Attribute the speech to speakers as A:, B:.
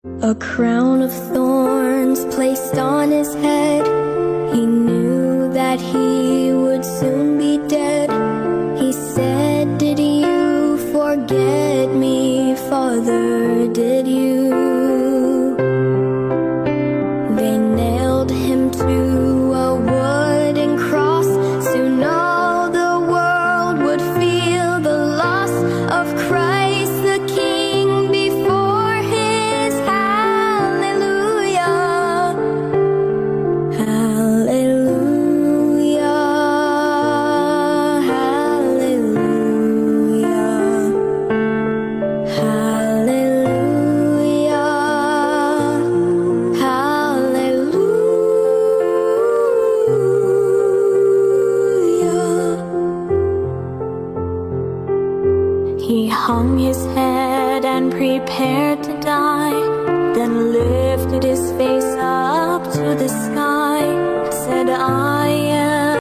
A: A crown of thorns placed on his head. He knew that he would soon be dead. He said, "Did you forget me, Father? Did you?" They nailed him to a wooden cross. Soon all the world would feel the loss of Christ the King before his hallelujah. Hallelujah, hallelujah, hallelujah, hallelujah. He hung his head and prepared to die, then lifted his face up to the sky, said,